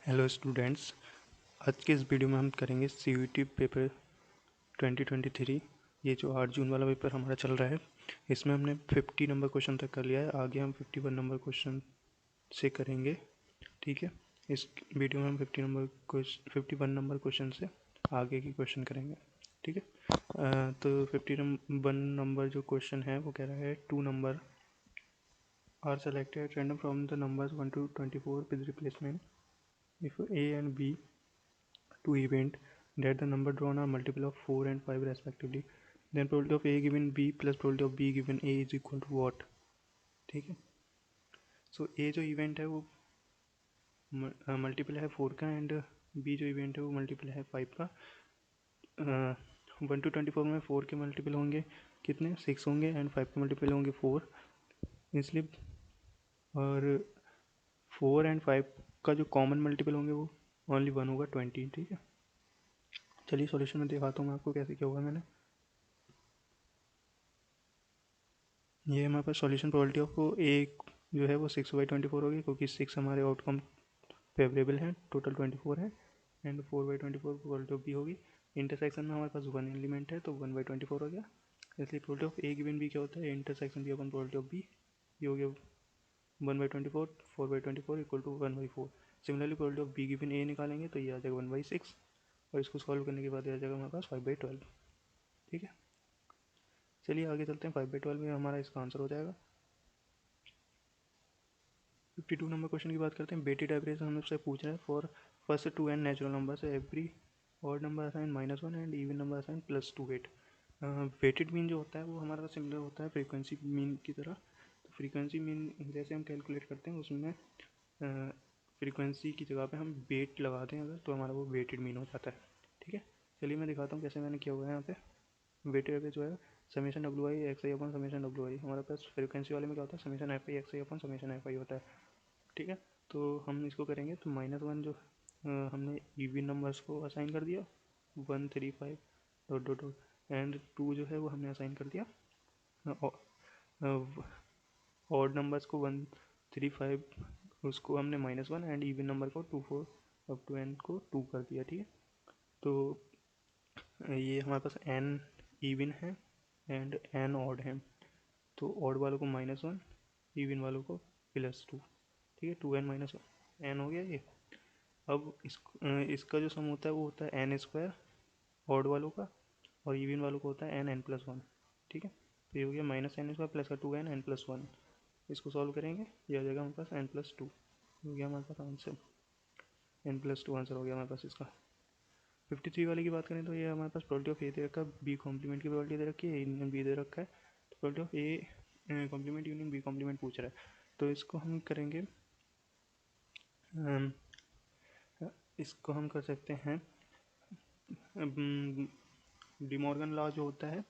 Hello students. आज के इस वीडियो में हम करेंगे सीयूईटी पेपर 2023। ये जो 8 जून वाला पेपर हमारा चल रहा है, इसमें हमने 50 नंबर क्वेश्चन तक कर लिया है। आगे हम 51 नंबर क्वेश्चन से करेंगे। ठीक है, इस वीडियो में हम 51 नंबर क्वेश्चन से आगे की क्वेश्चन करेंगे। ठीक है, तो 51 नंबर जो क्वेश्चन है वो कह रहा है 2 number are selected random from the numbers 1 to 24 with replacement if A and B to event that the number drawn are multiple of 4 and 5 respectively, then probability of A given B plus probability of B given A is equal to what। ठीक है, सो A जो event है वो multiple है 4 का, and B जो event है वो मल्टीपल है 5 का। 1 to 24 में 4 के मल्टीपल होंगे कितने, 6 होंगे, एंड 5 के मल्टीपल होंगे 4, इसलिए। और 4 एंड 5 का जो कॉमन मल्टीपल होंगे वो ओनली 1 होगा, 20। ठीक है, चलिए सॉल्यूशन में दिखाता हूँ मैं आपको कैसे क्या होगा। मैंने ये हमारे पास सॉल्यूशन प्रोबेबिलिटी ऑफ ए जो है वो 6/24 होगी, क्योंकि 6 हमारे आउटकम फेवरेबल है, टोटल 24 है, एंड 4/24 प्रोबेबिलिटी ऑफ बी होगी। इंटरसेक्शन में हमारे पास 1 एलिमेंट है तो 1/24 हो गया, इसलिए probability of A given B क्या होता है, intersection B upon probability of B, ये हो गया 1/24, 4/24 equal to 1/4। Similarly probability of B given A निकालेंगे तो ये आ जाएगा 1/6, और इसको सॉल्व करने के बाद आ जाएगा हमारे पास 5/12। ठीक है, चलिए आगे चलते हैं। 5/12 में हमारा इसका आंसर हो जाएगा। 52 नंबर क्वेश्चन की बात करते हैं। बेटी टाइपरेशन हमसे पूछ रहे हैं for first 2 and natural number से every odd number assign -1 and even number assign +2 weight. Weighted mean जो होता है वो हमारा सिमिलर होता है फ्रीक्वेंसी मीन की तरह। तो फ्रीक्वेंसी मीन जैसे हम कैलकुलेट करते हैं उसमें फ्रीक्वेंसी की जगह पे हम वेट लगाते हैं अगर, तो हमारा वो वेटेड मीन हो जाता है। ठीक है, चलिए मैं दिखाता हूँ कैसे मैंने किया हुआ है। यहाँ पे वेटेड जो है summation W I x I upon summation W I, हमारे पास फ्रीक्वेंसी वाले में क्या होता है, summation F I x I upon summation F I होता है। ठीक है, तो हम इसको करेंगे तो -1 जो हमने इवन नंबर्स को असाइन कर दिया 1 3 5 डॉट डॉट डॉट, एंड 2 जो है वो हमने असाइन कर दिया ऑड नंबर्स को 1 3 5, उसको हमने -1, एंड इवन नंबर को 2 4 अप टू एन को 2 कर दिया। ठीक है, तो ये हमारे पास एन इवन है एंड एन ऑड है, तो ऑड वालों को -1, इवन वालों को +2। ठीक है, 2n-1 n हो गया ये। अब इसका जो सम होता है वो होता है n² ऑड वालों का, और इवन वालों को होता है n+1। ठीक है, तो ये हो गया -n² प्लस का 2n n+1। इसको सॉल्व करेंगे, ये आ जाएगा हमारे पास n+2 हो गया हमारे पास आंसर। n+2 आंसर हो गया हमारे पास इसका। 53 वाले की बात करें तो ये हमारे पास प्रोबेबिलिटी ऑफ ए दे रखा है, बी कॉम्प्लीमेंट की प्रोबेबिलिटी दे रखी है, यूनियन बी दे रखा है, तो probability of A complement union B complement पूछ रहा है। तो इसको हम करेंगे, इसको हम कर सकते हैं डिमॉर्गन लॉ जो होता है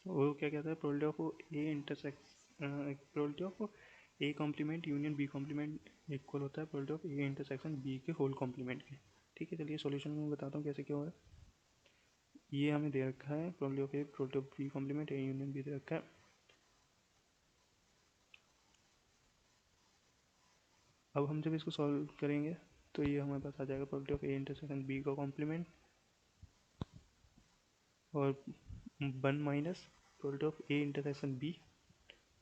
वो क्या कहता है, probability of A intersect probability of A complement union B complement equal होता है probability of A intersection B के होल कॉम्प्लीमेंट के। ठीक है, चलिए सॉल्यूशन में बताता हूँ कैसे क्या होगा। ये हमें दे रखा है probability of A probability of B complement A union B दे रखा है। अब हम जब इसको सॉल्व करेंगे तो ये हमारे पास आ जाएगा probability of A intersection B का कॉम्प्लीमेंट और 1 minus probability of A intersection B,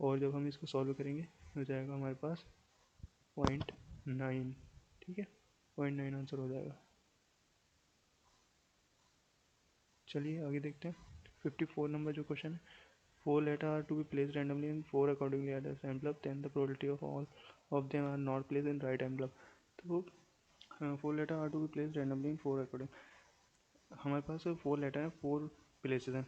और जब हम इसको सॉल्व करेंगे हो जाएगा हमारे पास 0.9। ठीक है, 0.9 आंसर हो जाएगा। चलिए आगे देखते हैं। 54 नंबर जो क्वेश्चन है, 4 letter are to be place randomly in 4 accordingly at envelope, then the probability of all of them are not place in right envelope. तो 4 letter are to be place randomly in 4 according, हमारे पास 4 letter हैं, 4 places हैं,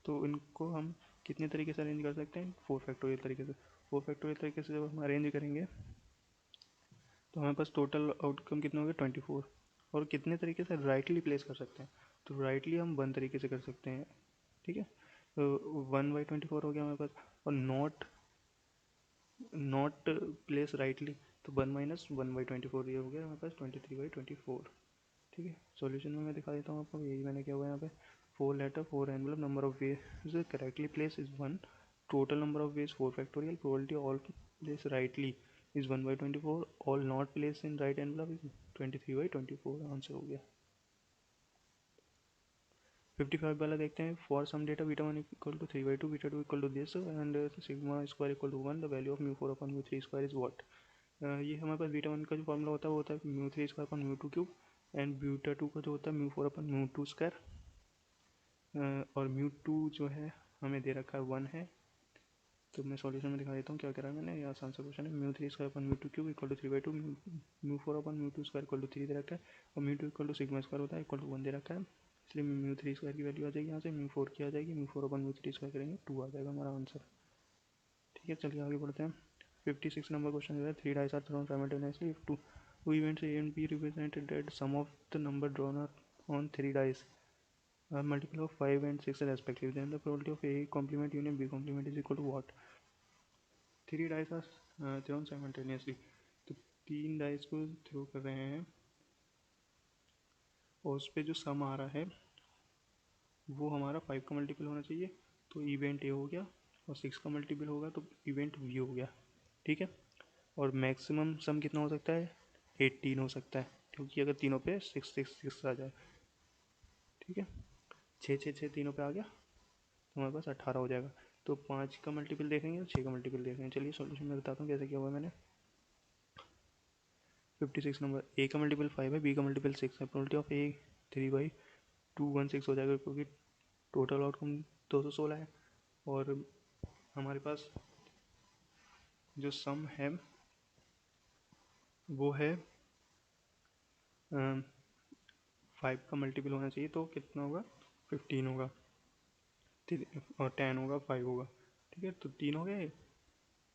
तो इनको हम कितने तरीके से अरेंज कर सकते हैं, 4 फैक्टोरियल तरीके से। 4 फैक्टोरियल तरीके से जब हम अरेंज करेंगे तो हमारे पास टोटल आउटकम कितना हो गया 24। और कितने तरीके से राइटली प्लेस कर सकते हैं, तो राइटली हम 1 तरीके से कर सकते हैं। ठीक है, तो 1/24 हो गया हमारे पास, और नॉट प्लेस राइटली तो 1 माइनस 1/24, ये हो गया हमारे पास 23/24। ठीक है, सॉल्यूशन में मैं दिखा देता हूँ आपको, यही मैंने किया हुआ है यहाँ पे। 4 letter 4 envelope, number of ways correctly place is 1, total number of ways 4 factorial, probability all place rightly is 1/24, all not place in right envelope is 23/24, answer हो गया। 55 वाला देखते हैं, for some data beta 1 equal to 3/2, beta 2 equal to this and sigma square equal to 1, the value of mu 4 upon mu 3 square is what. ये हमारे पास beta 1 का जो formula होता है वो होता है mu 3 square upon mu 2 cube, and beta 2 का जो होता है म्यू 4 अपॉन म्यू 2 स्क्वायर, और म्यू 2 जो है हमें दे रखा है 1 है। तो मैं सॉल्यूशन में दिखा देता हूँ क्या करा है मैंने। यहाँ आसान सा क्वेश्चन है, mu 3 square upon mu 2 cube equal to 3/2, mu 4 upon mu 2 square equal to 3 दे रखा है, और mu 2 equal to sigma square होता है इक्वल टू 1 दे रखा है। इसलिए म्यू 3 स्क्वायर की वैल्यू आ जाएगी यहाँ से, म्यू 4 की आ जाएगी, म्यू 4 अपॉन म्यू 3 स्क्वायर करेंगे 2 आ जाएगा हमारा आंसर। ठीक है, चलिए आगे बढ़ते हैं। 56 नंबर क्वेश्चन है, 3 dice are thrown simultaneously if two events A and B represented that sum of the number drawn on 3 dice are multiple of 5 and 6 respectively, then the probability of A complement union B complement is equal to what। 3 dice are thrown simultaneously, तो 3 dice को throw कर रहे हैं और उस पर जो सम आ रहा है वो हमारा 5 का मल्टीपल होना चाहिए, तो इवेंट ए हो गया, और 6 का मल्टीपल होगा तो इवेंट बी हो गया। ठीक है, और मैक्सिमम सम कितना हो सकता है, 18 हो सकता है, क्योंकि अगर तीनों पे 6 6 6 आ जाए। ठीक है, 6 6 6 तीनों पे आ गया तो हमारे पास 18 हो जाएगा। तो 5 का मल्टीपल देखेंगे और 6 का मल्टीपल देखेंगे। चलिए सॉल्यूशन में बताता हूँ कैसे किया हुआ मैंने। 56 नंबर, ए का मल्टीपल 5 है, बी का मल्टीपल 6 है, प्रोबेबिलिटी ऑफ ए 3/216 हो जाएगा, क्योंकि टोटल आउटकम 216 है, और हमारे पास जो सम है वो है 5 का मल्टीपल होना चाहिए, तो कितना होगा 15 होगा, और 10 होगा, 5 होगा। ठीक है, तो 3 हो गए,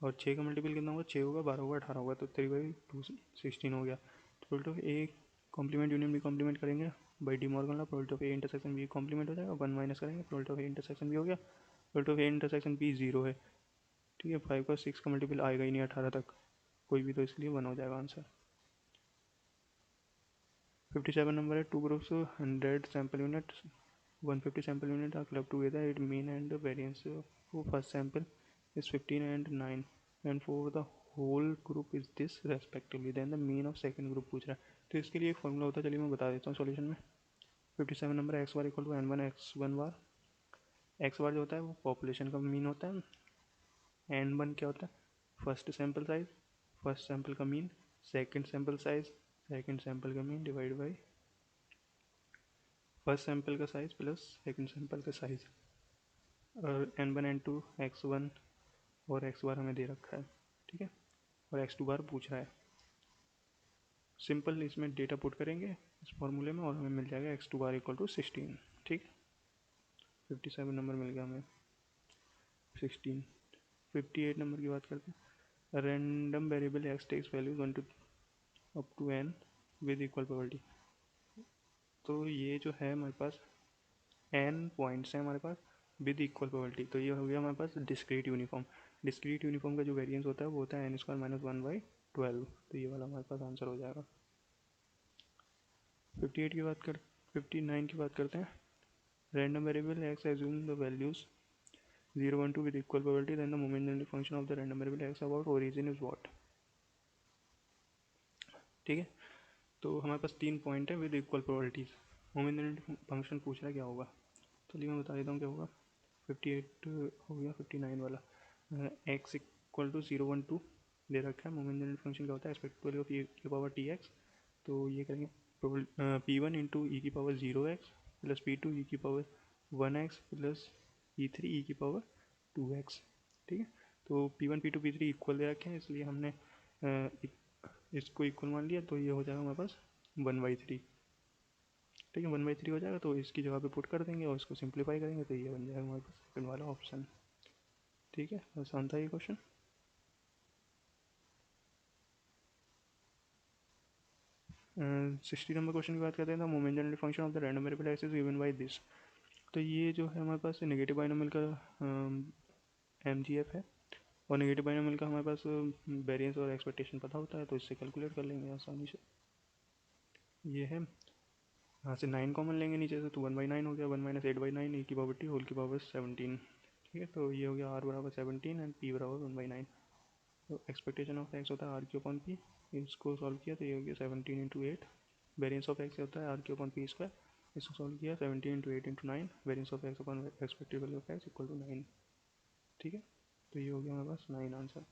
और 6 का मल्टीपल कितना होगा, 6 होगा, 12 होगा, 18 होगा, तो 3/2 16 हो गया। तो probability of A complement union B complement करेंगे by De Morgan law, probability of A intersection B complement हो जाएगा, 1 माइनस करेंगे, probability of A intersection B हो गया, probability of A intersection B 0 है। ठीक है, 5 का 6 का मल्टीपल आएगा ही नहीं 18 तक कोई भी, तो इसलिए 1 हो जाएगा आंसर। 57 नंबर है, 2 groups 100 sample unit 150 sample unit are clubbed together, it mean and variance for first sample is 15 and 9, and for the whole group is this respectively, then the mean of second group पूछ रहा है। तो इसके लिए एक formula होता है, चलिए मैं बता देता हूँ सॉल्यूशन में। 57 number X bar equal to N one X one bar, X bar जो होता है वो पॉपुलेशन का मीन होता है, एन वन क्या होता है first sample size, first sample का mean, second sample size, second sample का mean divide by first sample का साइज प्लस सेकेंड सैम्पल का साइज, और N one N two X one और एक्स बार हमें दे रखा है। ठीक है, और एक्स टू बार पूछ रहा है। सिंपल इसमें डेटा पुट करेंगे इस फॉर्मूले में और हमें मिल जाएगा X two bar equal to 16। ठीक है, 57 नंबर मिल गया हमें 16। 58 नंबर की बात करते हैं, random variable X takes values 1 to up to N with equal probability. तो ये जो है हमारे पास एन पॉइंट्स हैं हमारे पास विद इक्वल प्रोबेबिलिटी, तो ये हो गया हमारे पास डिस्क्रीट यूनिफॉर्म। डिस्क्रीट यूनिफॉर्म का जो वेरिएंस होता है वो होता है एन स्क्वायर माइनस 1/12, तो ये वाला हमारे पास आंसर हो जाएगा। 58 की बात कर 59 की बात करते हैं, random variable X assume the values 0 1 2 with equal probability, then the moment function of the random variable X about origin is what. ठीक है, तो हमारे पास 3 पॉइंट है with equal probabilities, moment function पूछ रहा है क्या होगा, चलिए मैं बता देता हूँ क्या होगा। 58 हो गया, 59 वाला एक्स इक्वल टू 0 1 2 दे रखा है, मोमेंट फंक्शन क्या होता है एक्सपेक्टेड ऑफ ई की पावर टी एक्स, तो ये करेंगे पी वन इंटू ई की power 0x plus P two E की power 1x plus P three E की पावर 2x। ठीक है, तो P one P two P three equal दे रखे हैं, इसलिए हमने इसको इक्वल मान लिया, तो ये हो जाएगा हमारे पास 1/3। ठीक है, 1/3 हो जाएगा, तो इसकी जगह पे पुट कर देंगे और इसको सिंप्लीफाई करेंगे, तो ये बन जाएगा हमारे पास सेकंड वाला ऑप्शन। ठीक है, आसान था ये क्वेश्चन। 60 नंबर क्वेश्चन की बात करते हैं, तो moment generate function of the random variable x is given by this. तो ये जो है हमारे पास नेगेटिव बाइनोमियल का एम जी एफ है, और नेगेटिव बाइनोमियल का हमारे पास वेरिएंस और एक्सपेक्टेशन पता होता है, तो इससे कैलकुलेट कर लेंगे आसानी से। ये है, यहाँ से 9 कॉमन लेंगे नीचे से, तो 1/9 हो गया, 1 माइनस 8/9 ई की पावर टी होल की पावर 17। ठीक है, तो ये हो गया आर बराबर 17 एंड पी बराबर 1/9। तो एक्सपेक्टेशन ऑफ एक्स होता है आर क्यू अपॉन पी, इसको सॉल्व किया तो ये हो गया 17 × 8। वेरियंस ऑफ एक्स होता है R Q upon P square, इसको सॉल्व किया 17 × 8 × 9, variance of X upon expected value of X equal to 9। ठीक है, तो ये हो गया हमारे पास 9 आंसर।